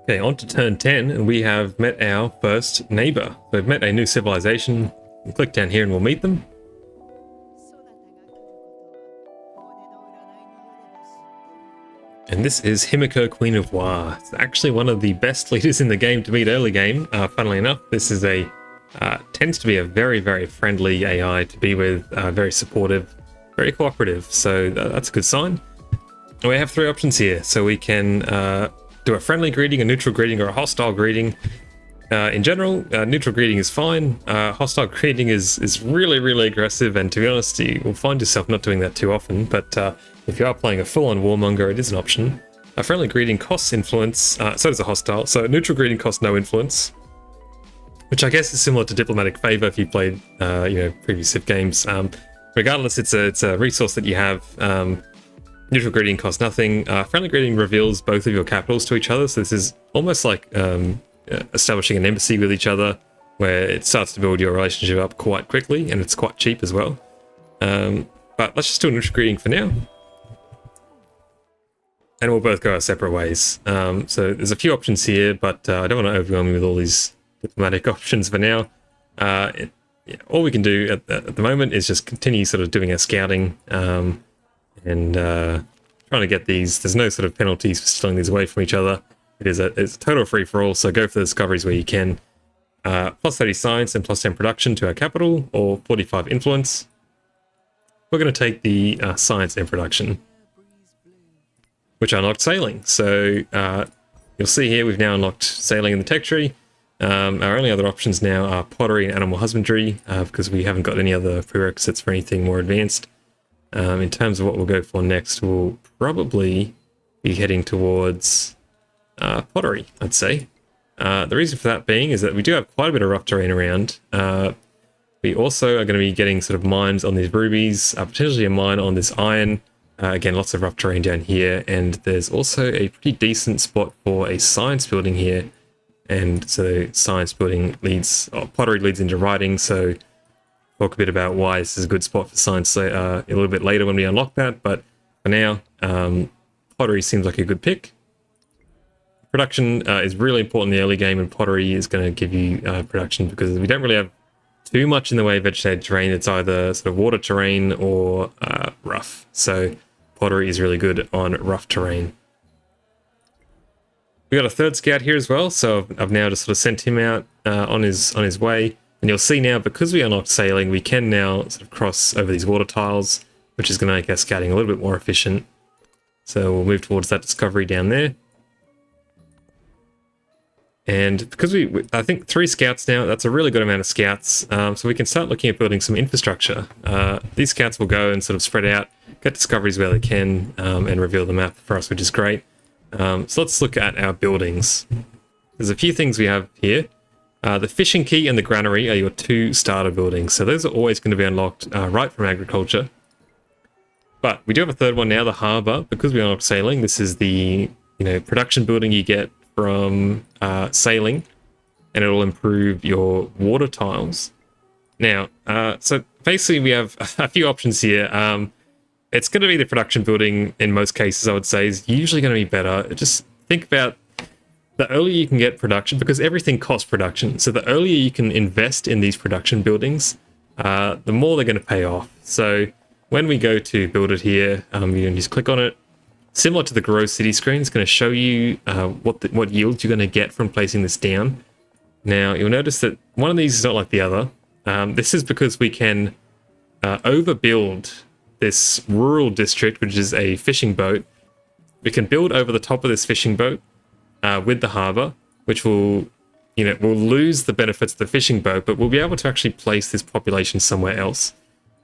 Okay, on to turn 10, and we have met our first neighbor. We've met a new civilization. We'll click down here and we'll meet them. And this is Himiko, Queen of War. It's actually one of the best leaders in the game to meet early game. Funnily enough, this is tends to be a very, very friendly AI to be with, very supportive, very cooperative. So that's a good sign. We have three options here. So we can do a friendly greeting, a neutral greeting, or a hostile greeting. In general, neutral greeting is fine. Hostile greeting is really, really aggressive, and to be honest, you will find yourself not doing that too often, but if you are playing a full-on warmonger, it is an option. A friendly greeting costs influence, so does a hostile. So neutral greeting costs no influence, which I guess is similar to diplomatic favor if you played previous Civ games. Regardless, it's a resource that you have. Neutral greeting costs nothing. Friendly greeting reveals both of your capitals to each other, so this is almost like establishing an embassy with each other, where it starts to build your relationship up quite quickly, and it's quite cheap as well. But let's just do a neutral greeting for now, and we'll both go our separate ways. So there's a few options here, but I don't want to overwhelm you with all these diplomatic options for now. All we can do at the moment is just continue sort of doing our scouting, and trying to get these. There's no sort of penalties for stealing these away from each other. It's a total free-for-all, so go for the discoveries where you can. Plus 30 science and plus 10 production to our capital, or 45 influence. We're going to take the science and production, which unlocked sailing. So you'll see here we've now unlocked sailing in the tech tree. Our only other options now are pottery and animal husbandry, because we haven't got any other prerequisites for anything more advanced. In terms of what we'll go for next, we'll probably be heading towards pottery, I'd say. The reason for that being is that we do have quite a bit of rough terrain around. We also are going to be getting sort of mines on these rubies, potentially a mine on this iron. Again, lots of rough terrain down here, and there's also a pretty decent spot for a science building here. And so science building pottery leads into writing, so talk a bit about why this is a good spot for science a little bit later when we unlock that, but for now, pottery seems like a good pick. Production is really important in the early game, and pottery is going to give you production because we don't really have too much in the way of vegetated terrain. It's either sort of water terrain or rough, so pottery is really good on rough terrain. We got a third scout here as well, so I've now just sort of sent him out on his way. And you'll see now, because we unlocked sailing, we can now sort of cross over these water tiles, which is going to make our scouting a little bit more efficient. So we'll move towards that discovery down there. And because I think 3 scouts now, that's a really good amount of scouts. So we can start looking at building some infrastructure. These scouts will go and sort of spread out, get discoveries where they can, and reveal the map for us, which is great. So let's look at our buildings. There's a few things we have here. The fishing quay and the granary are your 2 starter buildings, so those are always going to be unlocked right from agriculture. But we do have a third one now, the harbour, because we unlocked sailing. This is the production building you get from sailing, and it'll improve your water tiles. Now, so basically we have a few options here. It's going to be the production building in most cases, I would say, is usually going to be better. Just think about the earlier you can get production, because everything costs production. So the earlier you can invest in these production buildings, the more they're going to pay off. So when we go to build it here, you can just click on it. Similar to the Grow City screen, it's going to show you what yields you're going to get from placing this down. Now, you'll notice that one of these is not like the other. This is because we can overbuild this rural district, which is a fishing boat. We can build over the top of this fishing boat with the harbour, which will we'll lose the benefits of the fishing boat, but we'll be able to actually place this population somewhere else.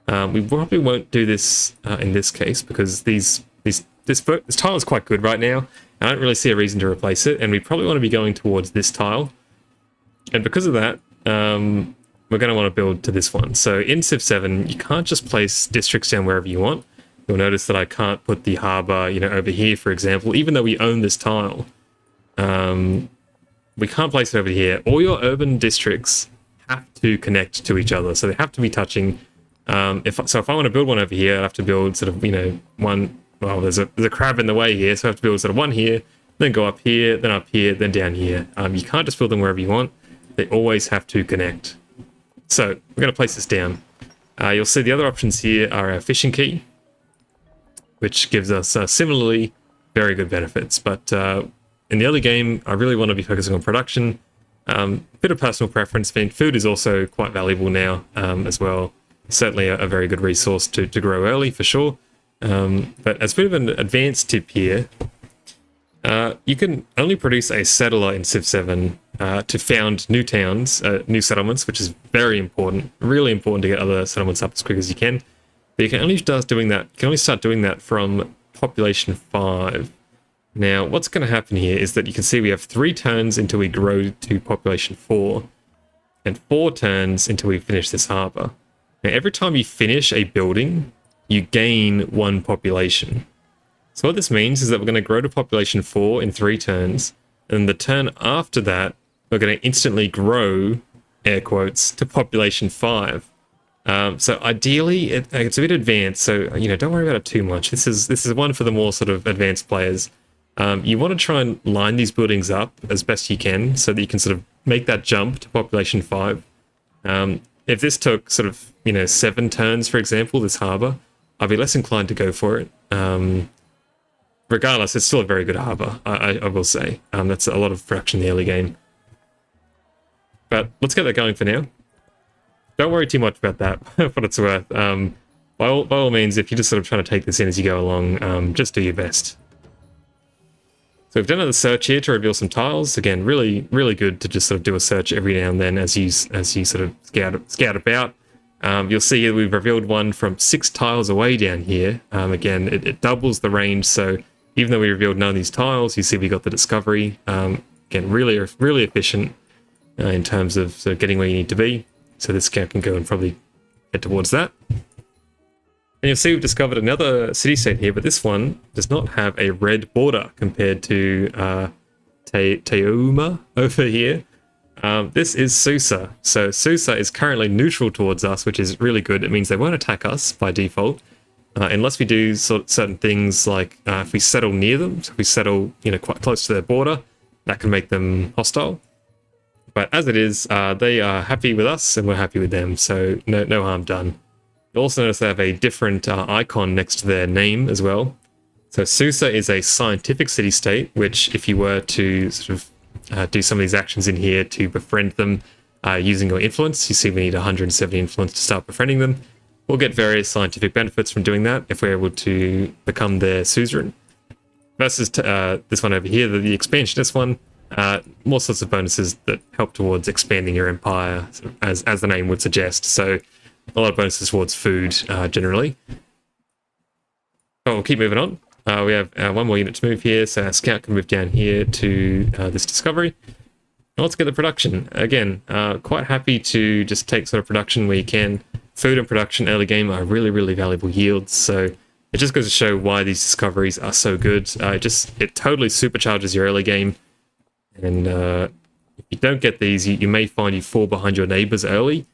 We probably won't do this in this case, because this tile is quite good right now. I don't really see a reason to replace it, and we probably want to be going towards this tile. And because of that, we're going to want to build to this one. So in Civ 7, you can't just place districts down wherever you want. You'll notice that I can't put the harbour, over here, for example, even though we own this tile. We can't place it over here. All your urban districts have to connect to each other, so they have to be touching. If I want to build one over here, I have to build sort of one. Well, there's a crab in the way here, so I have to build sort of one here, then go up here, then down here. You can't just build them wherever you want. They always have to connect. So we're going to place this down. You'll see the other options here are our fishing key, which gives us similarly very good benefits. But in the early game, I really want to be focusing on production. Bit of personal preference. I mean, food is also quite valuable now as well. Certainly a very good resource to grow early for sure. But as a bit of an advanced tip here, you can only produce a settler in Civ 7 to found new towns, new settlements, which is very important, really important to get other settlements up as quick as you can. But you can only start doing that from population 5. Now, what's going to happen here is that you can see we have 3 turns until we grow to population 4, and 4 turns until we finish this harbour. Now, every time you finish a building, you gain 1 population. So what this means is that we're going to grow to population 4 in 3 turns, and the turn after that, we're going to instantly grow, air quotes, to population 5. So ideally, it's a bit advanced, so don't worry about it too much. This is one for the more sort of advanced players. You want to try and line these buildings up as best you can so that you can sort of make that jump to population 5. If this took sort of 7 turns, for example, this harbour, I'd be less inclined to go for it. Regardless, it's still a very good harbour, I will say. That's a lot of production in the early game. But let's get that going for now. Don't worry too much about that, for what it's worth. By all means, if you're just sort of trying to take this in as you go along, just do your best. So we've done another search here to reveal some tiles. Again, really, really good to just sort of do a search every now and then as you sort of scout about. You'll see here we've revealed one from 6 tiles away down here. Again, it doubles the range, so even though we revealed none of these tiles, you see we got the discovery. Again, really efficient in terms of sort of getting where you need to be. So this scout can go and probably head towards that. And you'll see we've discovered another city-state here, but this one does not have a red border compared to Teuma over here. This is Susa. So Susa is currently neutral towards us, which is really good. It means they won't attack us by default, unless we do certain things like if we settle near them. So if we settle quite close to their border, that can make them hostile. But as it is, they are happy with us and we're happy with them, so no harm done. You'll also notice they have a different icon next to their name as well. So Susa is a scientific city-state, which if you were to sort of do some of these actions in here to befriend them using your influence, you see we need 170 influence to start befriending them. We'll get various scientific benefits from doing that if we're able to become their suzerain. Versus this one over here, the expansionist one, more sorts of bonuses that help towards expanding your empire, sort of as the name would suggest. So a lot of bonuses towards food, generally. But we'll keep moving on. We have one more unit to move here, so our scout can move down here to this discovery. And let's get the production. Again, quite happy to just take sort of production where you can. Food and production early game are really, really valuable yields, so it just goes to show why these discoveries are so good. It totally supercharges your early game. And if you don't get these, you may find you fall behind your neighbors early,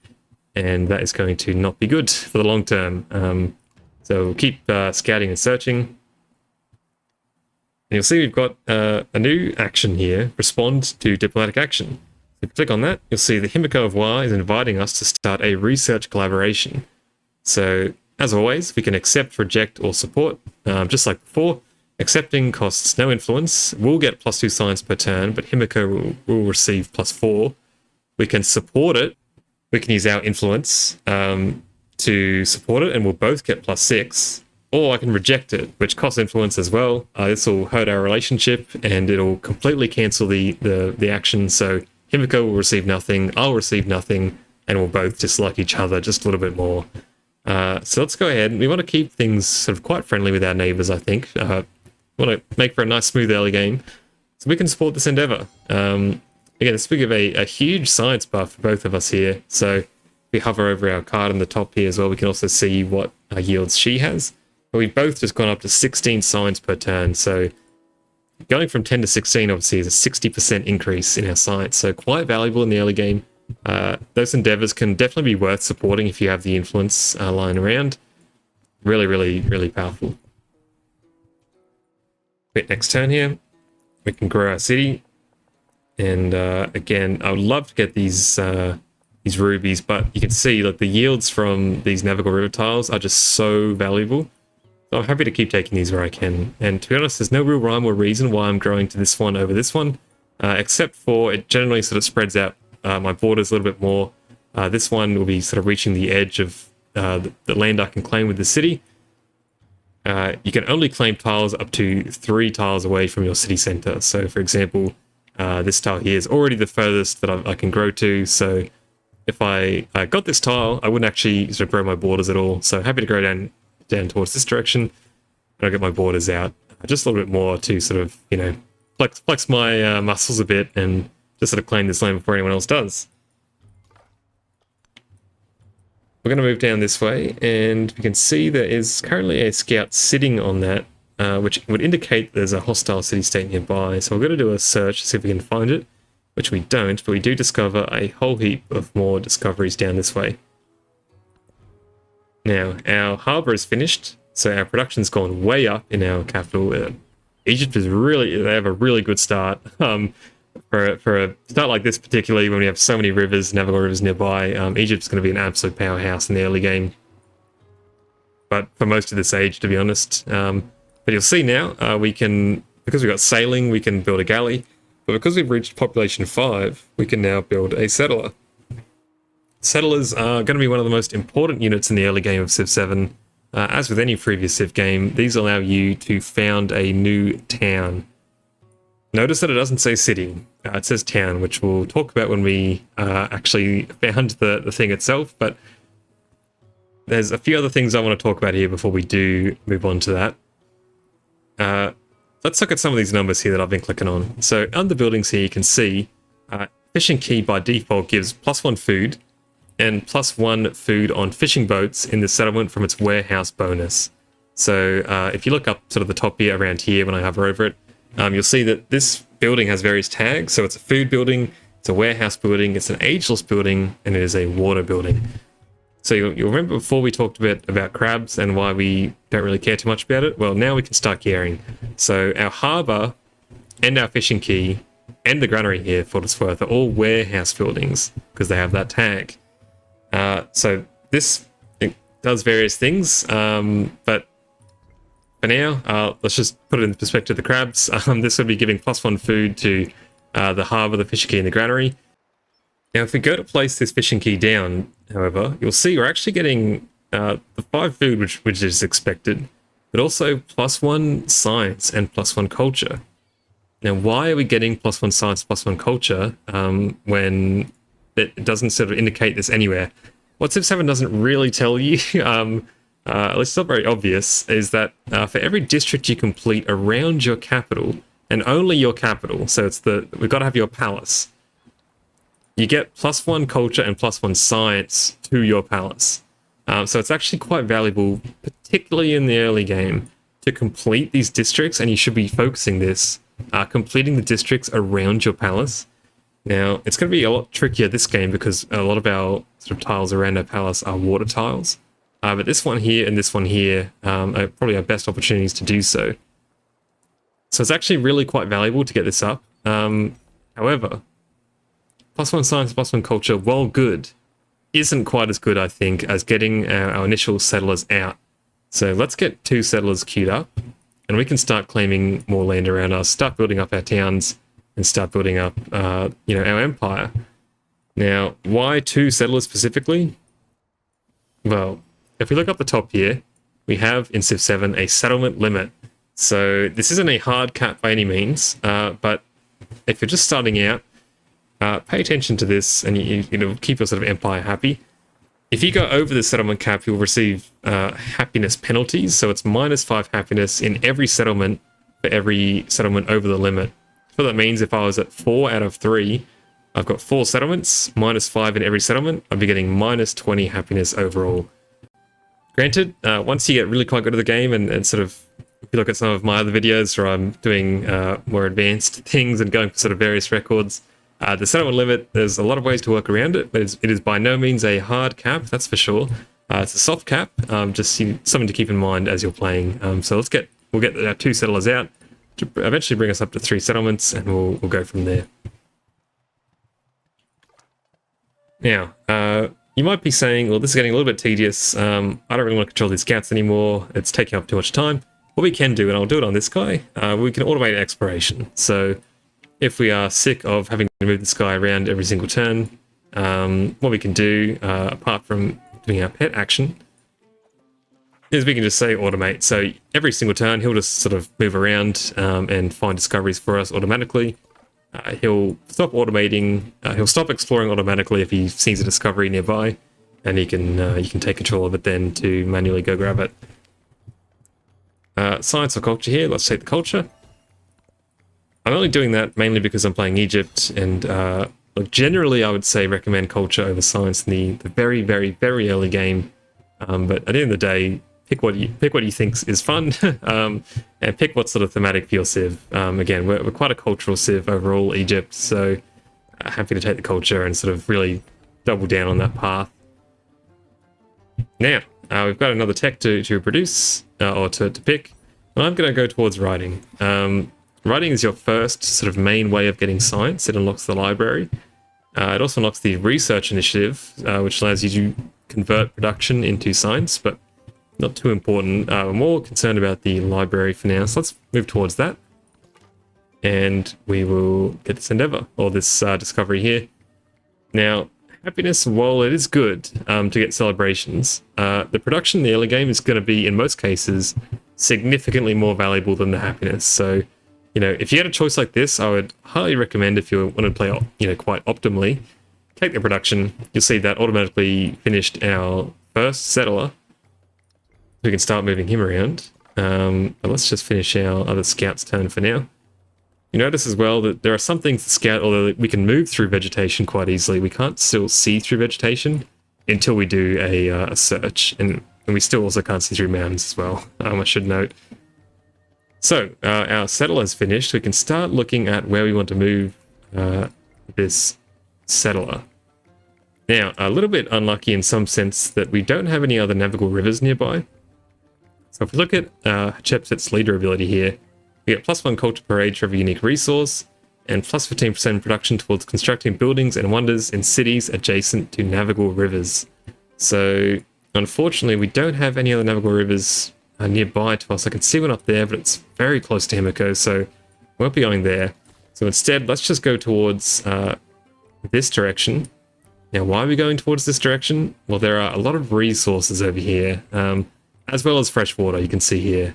and that is going to not be good for the long term. So we'll keep scouting and searching. And you'll see we've got a new action here, respond to diplomatic action. If you click on that, you'll see the Himiko of Wa is inviting us to start a research collaboration. So as always, we can accept, reject, or support, just like before. Accepting costs no influence. We'll get +2 science per turn, but Himiko will receive +4. We can support it. We can use our influence to support it, and we'll both get +6. Or I can reject it, which costs influence as well. This will hurt our relationship, and it'll completely cancel the action. So Himiko will receive nothing, I'll receive nothing, and we'll both dislike each other just a little bit more. So let's go ahead. We want to keep things sort of quite friendly with our neighbors, I think. We want to make for a nice, smooth early game. So we can support this endeavor. Again, this will give a huge science buff for both of us here. So if we hover over our card on the top here as well, we can also see what yields she has. But we've both just gone up to 16 science per turn. So going from 10 to 16 obviously is a 60% increase in our science. So quite valuable in the early game. Those endeavors can definitely be worth supporting if you have the influence lying around. Really, really, really powerful. Wait, next turn here. we can grow our city. And again, I would love to get these rubies, but you can see like the yields from these navigable river tiles are just so valuable. So I'm happy to keep taking these where I can. And to be honest, there's no real rhyme or reason why I'm growing to this one over this one, except for it generally sort of spreads out my borders a little bit more. This one will be sort of reaching the edge of the land I can claim with the city. You can only claim tiles up to 3 tiles away from your city center. So for example, this tile here is already the furthest that I can grow to. So if I got this tile, I wouldn't actually sort of grow my borders at all. So happy to grow down towards this direction, and I'll get my borders out just a little bit more to sort of, you know, flex my muscles a bit and just sort of claim this land before anyone else does. We're going to move down this way, and we can see there is currently a scout sitting on that, which would indicate there's a hostile city-state nearby. So we're going to do a search to see if we can find it, which we don't, but we do discover a whole heap of more discoveries down this way. Now, our harbour is finished, so our production's gone way up in our capital. Egypt is they have a really good start. For a start like this, particularly when we have so many rivers, navigable rivers nearby, Egypt's going to be an absolute powerhouse in the early game. But for most of this age, to be honest. But you'll see now, we can, because we've got sailing, we can build a galley. But because we've reached population 5, we can now build a settler. Settlers are going to be one of the most important units in the early game of Civ 7. As with any previous Civ game, these allow you to found a new town. Notice that it doesn't say city, it says town, which we'll talk about when we actually found the thing itself, but there's a few other things I want to talk about here before we do move on to that. Let's look at some of these numbers here that I've been clicking on. So under buildings here, you can see fishing key by default gives +1 food, and +1 food on fishing boats in the settlement from its warehouse bonus. So if you look up sort of the top here, around here, when I hover over it, you'll see that this building has various tags. So it's a food building, it's a warehouse building, it's an ageless building, and it is a water building. So you'll remember before we talked a bit about crabs and why we don't really care too much about it? Well, now we can start caring. So our harbour and our fishing key and the granary here, for what it's worth, are all warehouse buildings because they have that tag. So this does various things, but for now, let's just put it in perspective of the crabs. This would be giving +1 food to the harbour, the fishing key, and the granary. Now, if we go to place this fishing key down, however, you'll see we're actually getting the 5 food, which is expected, but also +1 science and +1 culture. Now, why are we getting +1 science, +1 culture when it doesn't sort of indicate this anywhere? What Civ 7 doesn't really tell you, at least it's not very obvious, is that for every district you complete around your capital, and only your capital, so we've got to have your palace, you get +1 culture and +1 science to your palace. So it's actually quite valuable, particularly in the early game, to complete these districts, and you should be focusing this, completing the districts around your palace. Now, it's going to be a lot trickier this game because a lot of our sort of tiles around our palace are water tiles. But this one here and this one here are probably our best opportunities to do so. So it's actually really quite valuable to get this up. However, +1 science, +1 culture, while good, isn't quite as good, I think, as getting our initial settlers out. So let's get 2 settlers queued up, and we can start claiming more land around us, start building up our towns, and start building up, our empire. Now, why 2 settlers specifically? Well, if we look up the top here, we have in Civ 7 a settlement limit. So this isn't a hard cap by any means, but if you're just starting out, pay attention to this, and you keep your sort of empire happy. If you go over the settlement cap, you'll receive happiness penalties. So it's -5 happiness in every settlement for every settlement over the limit. So that means if I was at 4 out of 3, I've got 4 settlements, -5 in every settlement, I'd be getting -20 happiness overall. Granted, once you get really quite good at the game and sort of, if you look at some of my other videos where I'm doing more advanced things and going for sort of various records, the settlement limit, there's a lot of ways to work around it, but it is by no means a hard cap, that's for sure. It's a soft cap, just something to keep in mind as you're playing. So we'll get our 2 settlers out. to eventually bring us up to 3 settlements, and we'll go from there. Now, you might be saying, well, this is getting a little bit tedious. I don't really want to control these scouts anymore. It's taking up too much time. What we can do, and I'll do it on this guy, we can automate exploration. So if we are sick of having to move this guy around every single turn, what we can do, apart from doing our pet action, is we can just say automate. So every single turn, he'll just sort of move around and find discoveries for us automatically. He'll stop automating. He'll stop exploring automatically if he sees a discovery nearby, and you can take control of it then to manually go grab it. Science or culture here. Let's take the culture. I'm only doing that mainly because I'm playing Egypt, and look, generally I would say recommend culture over science in the very, very, very early game. But at the end of the day, pick what you think is fun, and pick what sort of thematic for your civ. Again, we're quite a cultural civ overall, Egypt, so happy to take the culture and sort of really double down on that path. Now, we've got another tech to produce, or to pick, and I'm going to go towards writing. Writing is your first sort of main way of getting science. It unlocks the library. It also unlocks the research initiative, which allows you to convert production into science, but not too important. We're more concerned about the library for now, so let's move towards that. And we will get this endeavor, or this discovery here. Now, happiness, while it is good to get celebrations, the production in the early game is going to be, in most cases, significantly more valuable than the happiness. So, you know, if you had a choice like this, I would highly recommend, if you want to play, you know, quite optimally, take the production. You'll see that automatically finished our first settler. We can start moving him around. But let's just finish our other scout's turn for now. You notice as well that there are some things to scout, although we can move through vegetation quite easily. We can't still see through vegetation until we do a search, and we still also can't see through mountains as well, I should note. So, our settler's finished. We can start looking at where we want to move this settler. Now, a little bit unlucky in some sense that we don't have any other navigable rivers nearby. So if we look at Hatshepsut's leader ability here, we get +1 culture per age for every unique resource, and +15% production towards constructing buildings and wonders in cities adjacent to navigable rivers. So, unfortunately, we don't have any other navigable rivers nearby to us. I can see one up there, but it's very close to Himiko, so we won't be going there. So instead, let's just go towards this direction. Now, why are we going towards this direction? Well, there are a lot of resources over here, as well as fresh water, you can see here.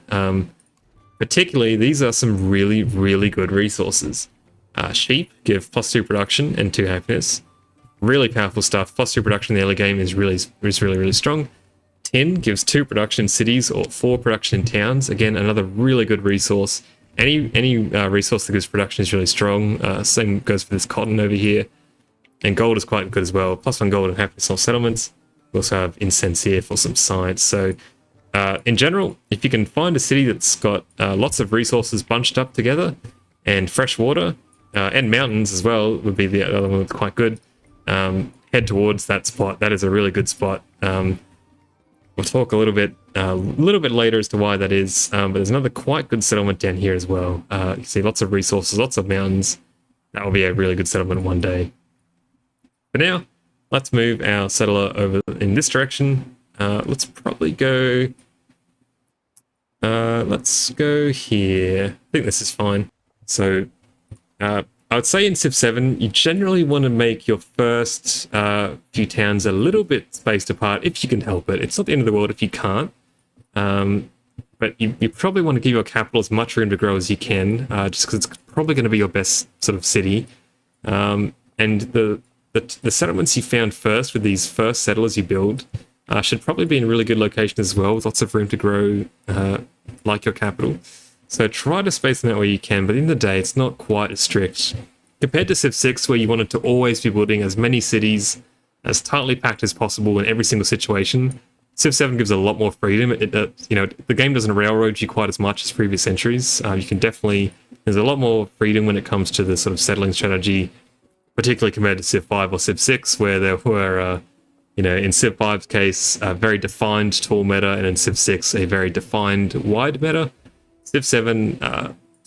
Particularly, these are some really, really good resources. Sheep give +2 production and 2 happiness. Really powerful stuff. +2 production in the early game is really, really strong. Tin gives 2 production in cities or 4 production in towns. Again, another really good resource. Any resource that gives production is really strong. Same goes for this cotton over here. And gold is quite good as well. +1 gold and happiness on settlements. We also have incense here for some science. So, in general, if you can find a city that's got lots of resources bunched up together, and fresh water, and mountains as well, would be the other one that's quite good, head towards that spot. That is a really good spot. We'll talk a little bit later as to why that is, but there's another quite good settlement down here as well. You see lots of resources, lots of mountains. That will be a really good settlement one day. For now, let's move our settler over in this direction. Let's probably go... let's go here. I think this is fine. So, I would say in Civ 7, you generally want to make your first few towns a little bit spaced apart, if you can help it. It's not the end of the world if you can't. But you probably want to give your capital as much room to grow as you can, just because it's probably going to be your best sort of city. And the settlements you found first with these first settlers you build should probably be in a really good location as well, with lots of room to grow, like your capital. So try to space them out where you can, but in the day, it's not quite as strict. Compared to Civ 6, where you wanted to always be building as many cities as tightly packed as possible in every single situation, Civ 7 gives a lot more freedom. The game doesn't railroad you quite as much as previous centuries. You can definitely... There's a lot more freedom when it comes to the sort of settling strategy, particularly compared to Civ 5 or Civ 6, where there were... in Civ 5's case, a very defined tall meta, and in Civ 6, a very defined wide meta. Civ 7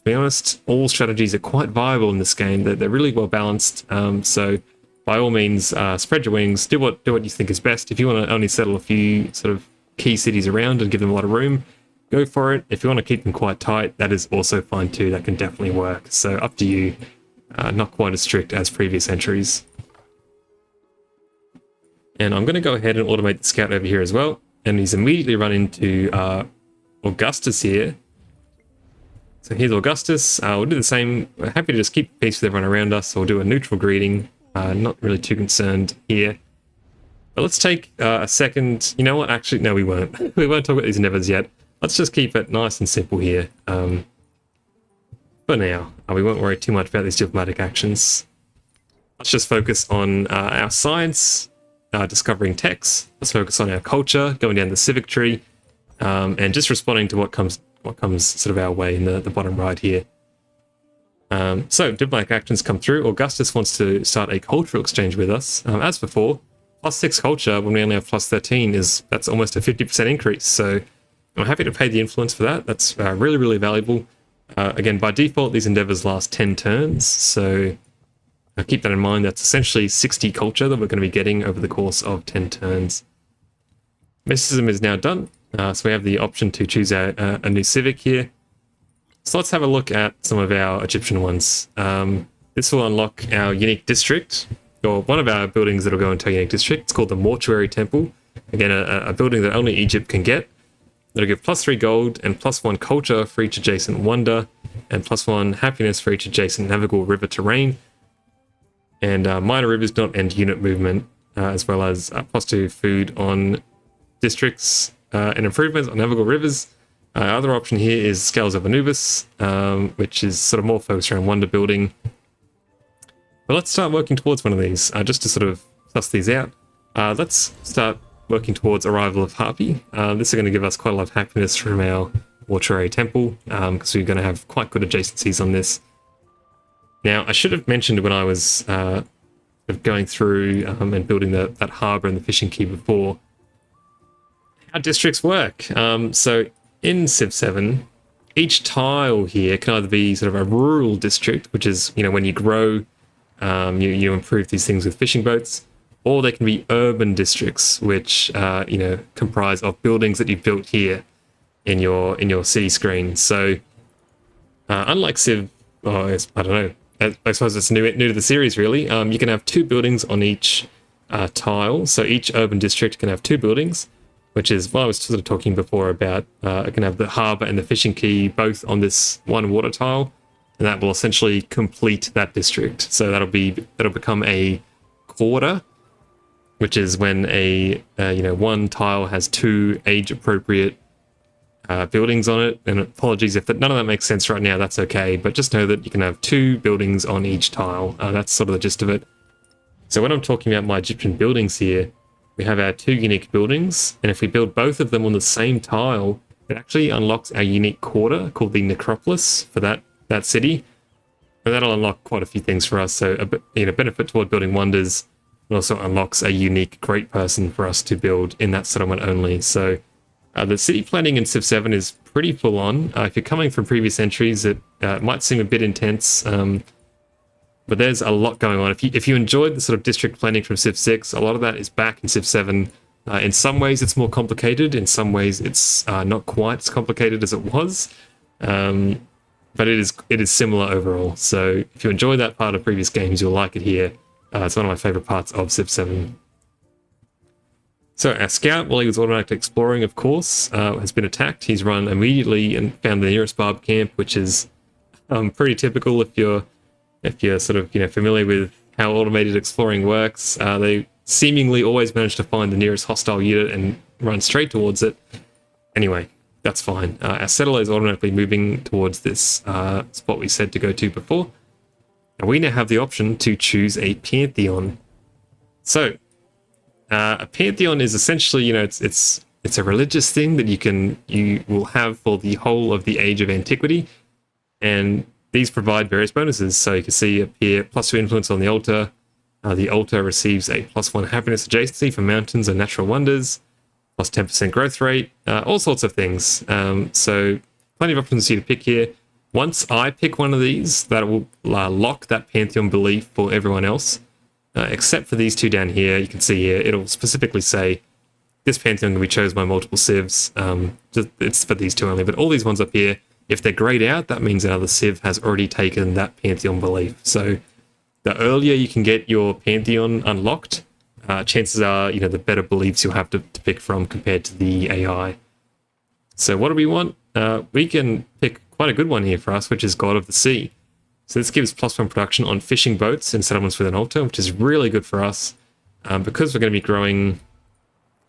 To be honest, all strategies are quite viable in this game. They're really well balanced. So by all means, spread your wings. Do what you think is best. If you want to only settle a few sort of key cities around and give them a lot of room, go for it. If you want to keep them quite tight, that is also fine too. That can definitely work. So up to you. Not quite as strict as previous entries. And I'm going to go ahead and automate the scout over here as well. And he's immediately run into Augustus here. So here's Augustus. We'll do the same. We're happy to just keep peace with everyone around us. So we'll do a neutral greeting. Not really too concerned here. But let's take a second. You know what? Actually, no, we won't. We won't talk about these endeavors yet. Let's just keep it nice and simple here. For now, we won't worry too much about these diplomatic actions. Let's just focus on our science, discovering techs. Let's focus on our culture, going down the civic tree, and just responding to what comes sort of our way in the bottom right here. So diplomatic actions come through. Augustus wants to start a cultural exchange with us. As before, +6 culture when we only have +13 that's almost a 50% increase. So I'm happy to pay the influence for that. That's really, really valuable. Again, by default, these endeavors last 10 turns. So keep that in mind. That's essentially 60 culture that we're going to be getting over the course of 10 turns. Mysticism is now done. So we have the option to choose a new civic here. So let's have a look at some of our Egyptian ones. This will unlock our unique district, or one of our buildings that will go into our unique district. It's called the Mortuary Temple. Again, a building that only Egypt can get. It'll give +3 gold and +1 culture for each adjacent wonder, and +1 happiness for each adjacent navigable river terrain. And minor rivers do not end unit movement, as well as +2 food on districts and improvements on navigable rivers. Other option here is Scales of Anubis, which is sort of more focused around wonder building. But let's start working towards one of these, just to sort of suss these out. Let's start working towards Arrival of Harpy. This is going to give us quite a lot of happiness from our Mortuary Temple, because we're going to have quite good adjacencies on this. Now, I should have mentioned when I was going through and building that harbour and the fishing quay before, how districts work. So in Civ 7, each tile here can either be sort of a rural district, which is, when you grow, you improve these things with fishing boats, or they can be urban districts, which comprise of buildings that you've built here in your city screen. So unlike Civ, I don't know, I suppose it's new to the series really. You can have 2 buildings on each tile, so each urban district can have 2 buildings, which is what I was sort of talking before about. I can have the harbour and the fishing quay both on this one water tile, and that will essentially complete that district. So that'll become a quarter, which is when one tile has 2 age-appropriate buildings on it. And apologies if none of that makes sense right now, that's okay. But just know that you can have 2 buildings on each tile. That's sort of the gist of it. So when I'm talking about my Egyptian buildings here, we have our 2 unique buildings. And if we build both of them on the same tile, it actually unlocks our unique quarter called the Necropolis for that city. And that'll unlock quite a few things for us. So a benefit toward building wonders. It also unlocks a unique great person for us to build in that settlement only. So the city planning in Civ 7 is pretty full on. If you're coming from previous entries, it might seem a bit intense, but there's a lot going on. If you enjoyed the sort of district planning from Civ 6, a lot of that is back in Civ 7. In some ways it's more complicated, in some ways it's not quite as complicated as it was, but it is similar overall. So if you enjoy that part of previous games, you'll like it here. It's one of my favorite parts of Civ 7. So our scout, while he was automatically exploring, of course, has been attacked. He's run immediately and found the nearest barb camp, which is pretty typical if you're sort of familiar with how automated exploring works. They seemingly always manage to find the nearest hostile unit and run straight towards it. Anyway, that's fine. Our settler is automatically moving towards this spot we said to go to before. And we now have the option to choose a pantheon. So a pantheon is essentially, it's a religious thing that you will have for the whole of the age of antiquity, and these provide various bonuses. So you can see up here, +2 influence on the altar. The altar receives a +1 happiness adjacency for mountains and natural wonders, +10% growth rate, all sorts of things. So plenty of options for you to pick here. Once I pick one of these, that will lock that Pantheon belief for everyone else, except for these two down here. You can see here, it'll specifically say, this Pantheon can be chosen by multiple civs. It's for these two only, but all these ones up here, if they're grayed out, that means another civ has already taken that Pantheon belief. So the earlier you can get your Pantheon unlocked, chances are, the better beliefs you'll have to pick from compared to the AI. So what do we want? We can pick quite a good one here for us, which is God of the Sea. So this gives +1 production on fishing boats and settlements with an altar, which is really good for us because we're going to be growing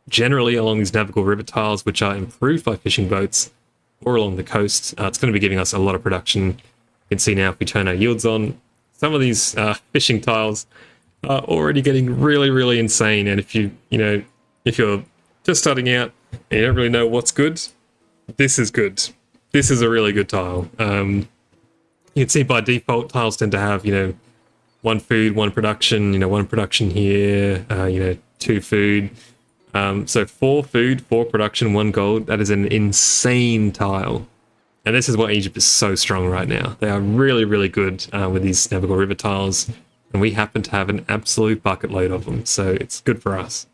generally along these navigable river tiles, which are improved by fishing boats, or along the coast. It's going to be giving us a lot of production. You can see now if we turn our yields on, some of these fishing tiles are already getting really, really insane. And if if you're just starting out and you don't really know what's good, this is good. This is a really good tile. You can see by default tiles tend to have, one food, one production, one production here, 2 food. So 4 food, 4 production, 1 gold. That is an insane tile. And this is why Egypt is so strong right now. They are really, really good with these navigable river tiles. And we happen to have an absolute bucket load of them. So it's good for us.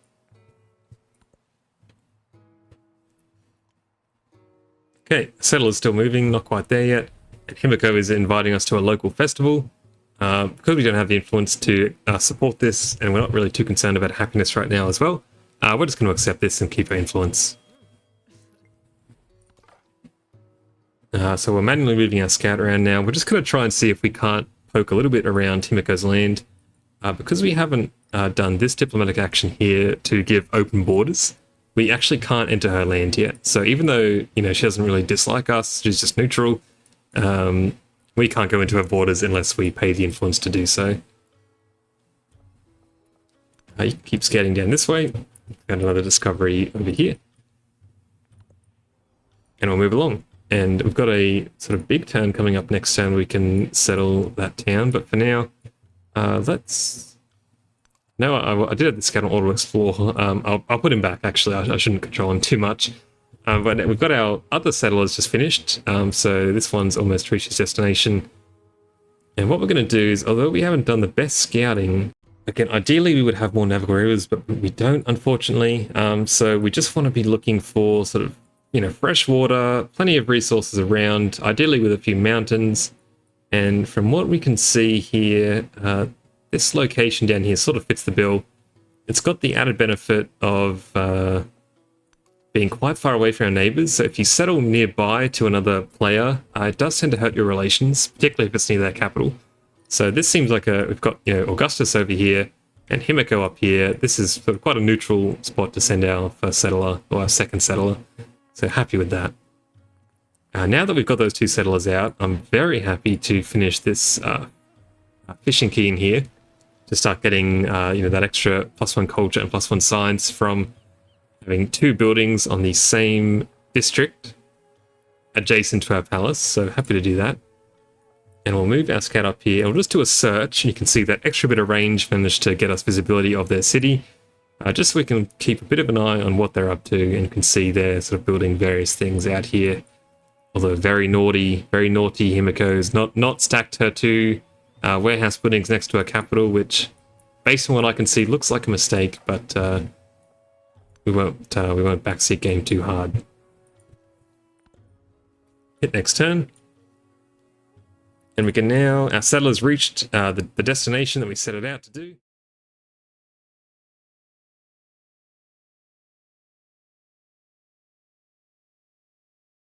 Okay, settler's still moving, not quite there yet. And Himiko is inviting us to a local festival. Because we don't have the influence to support this, and we're not really too concerned about happiness right now as well, we're just going to accept this and keep our influence. So we're manually moving our scout around now. We're just going to try and see if we can't poke a little bit around Himiko's land. Because we haven't done this diplomatic action here to give open borders, we actually can't enter her land yet. So even though, she doesn't really dislike us, she's just neutral, we can't go into her borders unless we pay the influence to do so. You can keep scouting down this way. Got another discovery over here. And we'll move along. And we've got a sort of big town coming up next turn. We can settle that town. But for now, let's... No, I did have the scout on auto explore. I'll put him back, actually. I shouldn't control him too much. But we've got our other settlers just finished. So this one's almost reached its destination. And what we're going to do is, although we haven't done the best scouting, again, ideally we would have more navigable rivers, but we don't, unfortunately. So we just want to be looking for sort of, fresh water, plenty of resources around, ideally with a few mountains. And from what we can see here, this location down here sort of fits the bill. It's got the added benefit of being quite far away from our neighbors. So if you settle nearby to another player, it does tend to hurt your relations, particularly if it's near their capital. So this seems like we've got, Augustus over here and Himiko up here. This is sort of quite a neutral spot to send our first settler or our second settler. So happy with that. Now that we've got those 2 settlers out, I'm very happy to finish this fishing key in here to start getting, that extra +1 culture and +1 science from having 2 buildings on the same district adjacent to our palace. So happy to do that. And we'll move our scout up here. And we'll just do a search. And you can see that extra bit of range managed to get us visibility of their city. Just so we can keep a bit of an eye on what they're up to. And you can see they're sort of building various things out here. Although very naughty Himiko's not stacked her 2 warehouse buildings next to her capital, which, based on what I can see, looks like a mistake. But we won't backseat game too hard. Hit next turn. And we can now, our settlers reached the destination that we set it out to do.